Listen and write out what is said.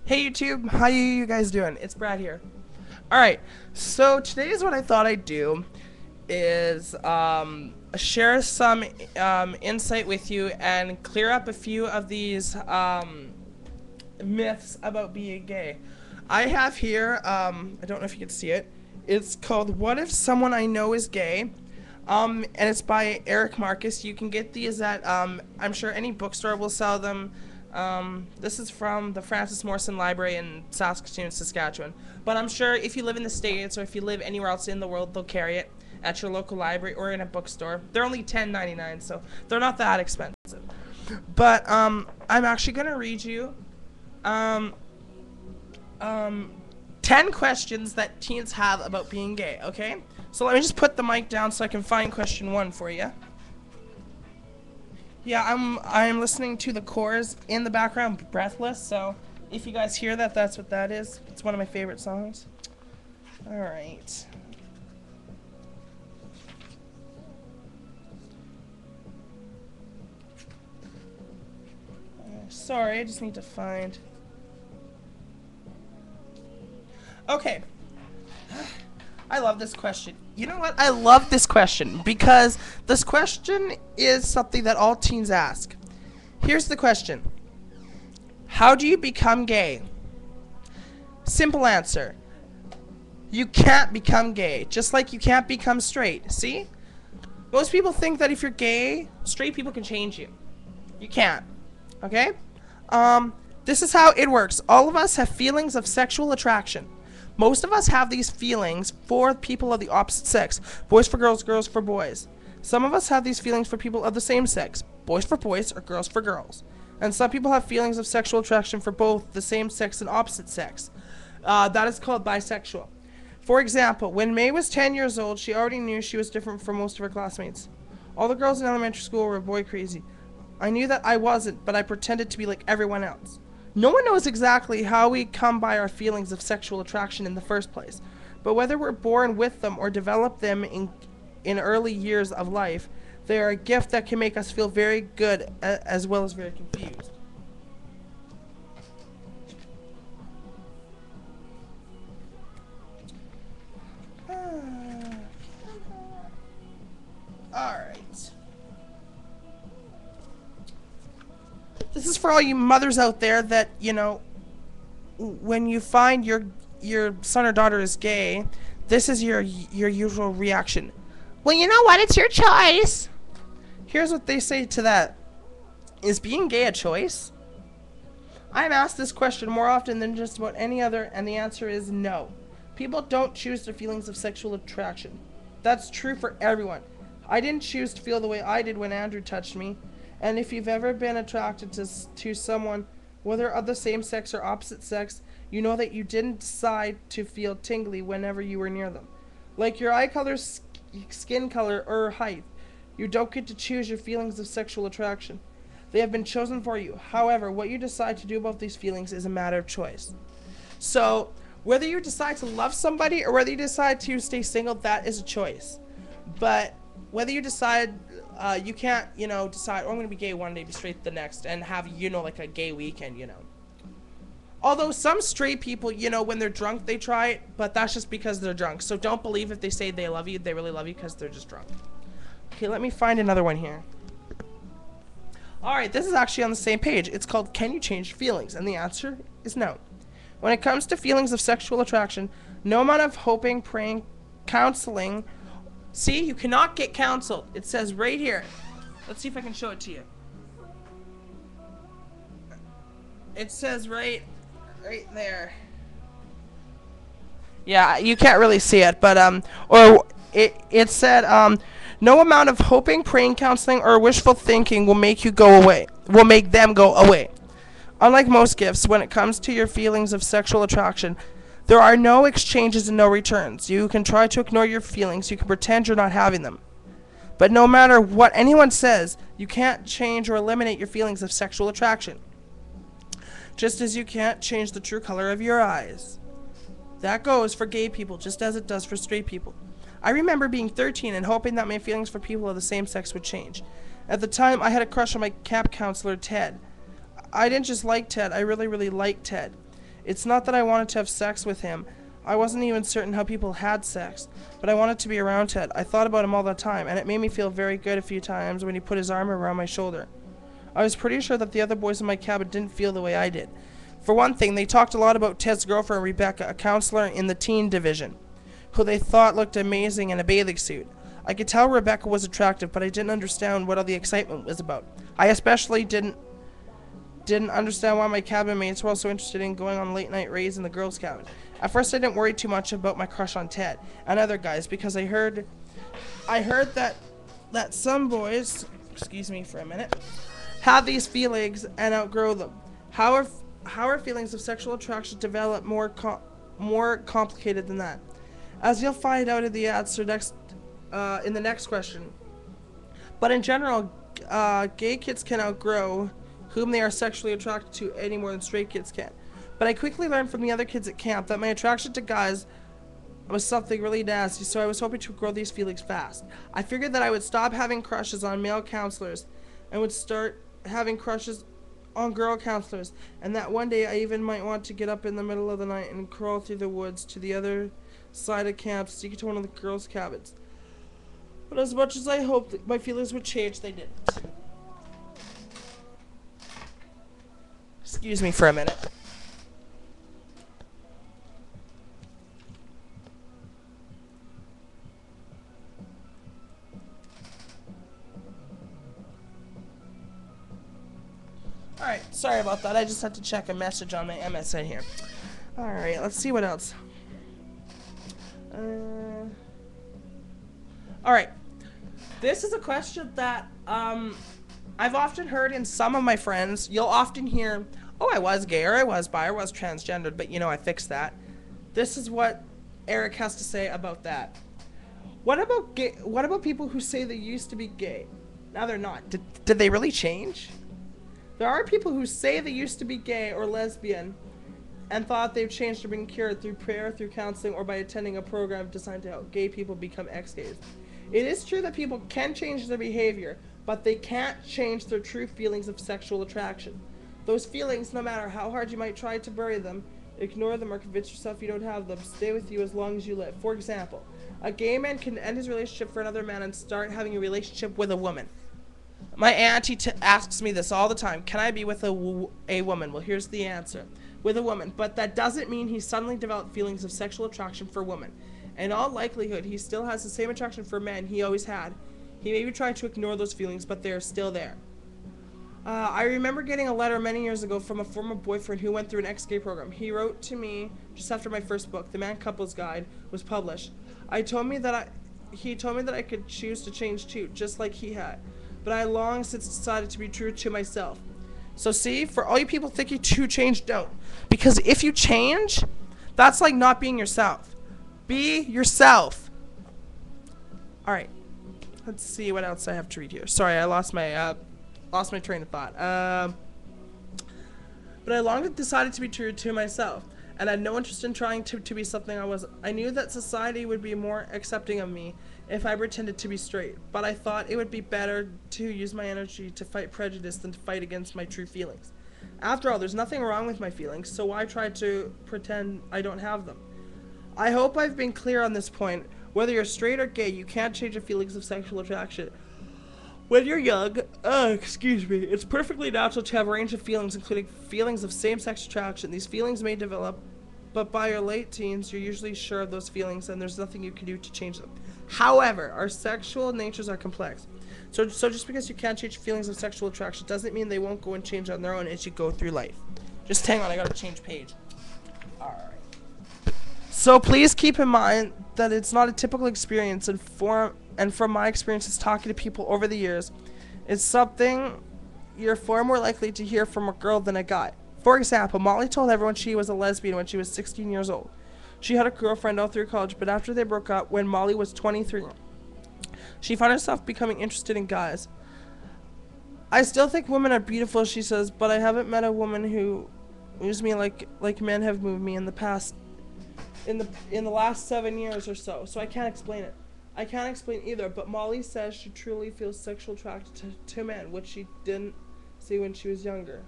Hey YouTube, how you guys doing? It's Brad here. Alright, so today is what I thought I'd do is share some insight with you and clear up a few of these myths about being gay. I have here, I don't know if you can see it, it's called What If Someone I Know Is Gay? And it's by Eric Marcus. You can get these at, I'm sure any bookstore will sell them. This is from the Francis Morrison Library in Saskatoon, Saskatchewan. But I'm sure if you live in the States or if you live anywhere else in the world, they'll carry it at your local library or in a bookstore. They're only $10.99, so they're not that expensive. But I'm actually going to read you 10 questions that teens have about being gay, okay? So let me just put the mic down so I can find question 1 for you. Yeah, I'm listening to the chorus in the background, Breathless, so if you guys hear that, that's what that is. It's one of my favorite songs. Alright. Sorry, I just need to find... Okay. I love this question. You know what? I love this question because this question is something that all teens ask. Here's the question. How do you become gay? Simple answer. You can't become gay, just like you can't become straight. See? Most people think that if you're gay, straight people can change you. You can't. Okay? This is how it works. All of us have feelings of sexual attraction. Most of us have these feelings for people of the opposite sex. Boys for girls, girls for boys. Some of us have these feelings for people of the same sex. Boys for boys or girls for girls. And some people have feelings of sexual attraction for both the same sex and opposite sex. That is called bisexual. For example, when May was 10 years old, she already knew she was different from most of her classmates. All the girls in elementary school were boy crazy. I knew that I wasn't, but I pretended to be like everyone else. No one knows exactly how we come by our feelings of sexual attraction in the first place, but whether we're born with them or develop them in early years of life, they are a gift that can make us feel very good as well as very confused. Alright. This is for all you mothers out there that, you know, when you find your son or daughter is gay, this is your usual reaction. Well, you know what? It's your choice. Here's what they say to that. Is being gay a choice? I'm asked this question more often than just about any other, and the answer is no. People don't choose their feelings of sexual attraction. That's true for everyone. I didn't choose to feel the way I did when Andrew touched me. And if you've ever been attracted to someone, whether of the same sex or opposite sex, you know that you didn't decide to feel tingly whenever you were near them. Like your eye color, skin color, or height, you don't get to choose your feelings of sexual attraction. They have been chosen for you. However, what you decide to do about these feelings is a matter of choice. So, whether you decide to love somebody or whether you decide to stay single, that is a choice. But whether you decide... you can't, you know, decide, oh, I'm going to be gay one day, be straight the next, and have, you know, like a gay weekend, you know. Although some straight people, you know, when they're drunk, they try it, but that's just because they're drunk. So don't believe if they say they love you, they really love you because they're just drunk. Okay, let me find another one here. Alright, this is actually on the same page. It's called, Can You Change Feelings? And the answer is no. When it comes to feelings of sexual attraction, no amount of hoping, praying, counseling... See, you cannot get counseled. It says right here. Let's see if I can show it to you. It says right there. Yeah, you can't really see it, but or it said no amount of hoping, praying, counseling, or wishful thinking will make you go away. Will make them go away. Unlike most gifts, when it comes to your feelings of sexual attraction, there are no exchanges and no returns. You can try to ignore your feelings. You can pretend you're not having them. But no matter what anyone says, you can't change or eliminate your feelings of sexual attraction. Just as you can't change the true color of your eyes. That goes for gay people just as it does for straight people. I remember being 13 and hoping that my feelings for people of the same sex would change. At the time, I had a crush on my camp counselor, Ted. I didn't just like Ted, I really liked Ted. It's not that I wanted to have sex with him. I wasn't even certain how people had sex, but I wanted to be around Ted. I thought about him all the time, and it made me feel very good a few times when he put his arm around my shoulder. I was pretty sure that the other boys in my cabin didn't feel the way I did. For one thing, they talked a lot about Ted's girlfriend, Rebecca, a counselor in the teen division, who they thought looked amazing in a bathing suit. I could tell Rebecca was attractive, but I didn't understand what all the excitement was about. I especially didn't understand why my cabin mates were also interested in going on late night raids in the girls' cabin. At first, I didn't worry too much about my crush on Ted and other guys because I heard that some boys, excuse me for a minute, have these feelings and outgrow them. How are feelings of sexual attraction develop more complicated than that? As you'll find out in the answer in the next question. But in general, gay kids can outgrow whom they are sexually attracted to any more than straight kids can. But I quickly learned from the other kids at camp that my attraction to guys was something really nasty, so I was hoping to grow these feelings fast. I figured that I would stop having crushes on male counselors and would start having crushes on girl counselors, and that one day I even might want to get up in the middle of the night and crawl through the woods to the other side of camp, sneak into one of the girls' cabins. But as much as I hoped that my feelings would change, they didn't. Excuse me for a minute. Alright, sorry about that. I just had to check a message on my MSN here. Alright, let's see what else. Alright. This is a question that I've often heard in some of my friends. You'll often hear, oh, I was gay, or I was bi, or I was transgendered, but I fixed that. This is what Eric has to say about that. What about people who say they used to be gay? Now they're not. Did they really change? There are people who say they used to be gay or lesbian and thought they've changed or been cured through prayer, through counseling, or by attending a program designed to help gay people become ex-gays. It is true that people can change their behavior, but they can't change their true feelings of sexual attraction. Those feelings, no matter how hard you might try to bury them, ignore them, or convince yourself you don't have them, stay with you as long as you live. For example, a gay man can end his relationship for another man and start having a relationship with a woman. My auntie asks me this all the time. Can I be with a woman? Well, here's the answer. With a woman. But that doesn't mean he suddenly developed feelings of sexual attraction for women. In all likelihood, he still has the same attraction for men he always had. He may be trying to ignore those feelings, but they're still there. I remember getting a letter many years ago from a former boyfriend who went through an ex-gay program. He wrote to me just after my first book, The Man Couples Guide, was published. He told me that I could choose to change too, just like he had. But I long since decided to be true to myself. So see, for all you people thinking to change, don't. Because if you change, that's like not being yourself. Be yourself. Alright. Let's see what else I have to read here. Sorry, I lost my train of thought. But I long decided to be true to myself, and had no interest in trying to be something I wasn't. I knew that society would be more accepting of me if I pretended to be straight, but I thought it would be better to use my energy to fight prejudice than to fight against my true feelings. After all, there's nothing wrong with my feelings, so why try to pretend I don't have them? I hope I've been clear on this point. Whether you're straight or gay, you can't change your feelings of sexual attraction. When you're young, it's perfectly natural to have a range of feelings, including feelings of same-sex attraction. These feelings may develop, but by your late teens, you're usually sure of those feelings, and there's nothing you can do to change them. However, our sexual natures are complex. So just because you can't change feelings of sexual attraction doesn't mean they won't go and change on their own as you go through life. Just hang on, I gotta change page. Alright. So please keep in mind that it's not a typical experience, and from my experiences talking to people over the years, it's something you're far more likely to hear from a girl than a guy. For example, Molly told everyone she was a lesbian when she was 16 years old. She had a girlfriend all through college, but after they broke up, when Molly was 23, she found herself becoming interested in guys. I still think women are beautiful, she says, but I haven't met a woman who moves me like men have moved me in the last 7 years or so. So I can't explain it. I can't explain either, but Molly says she truly feels sexual attraction to men, which she didn't see when she was younger.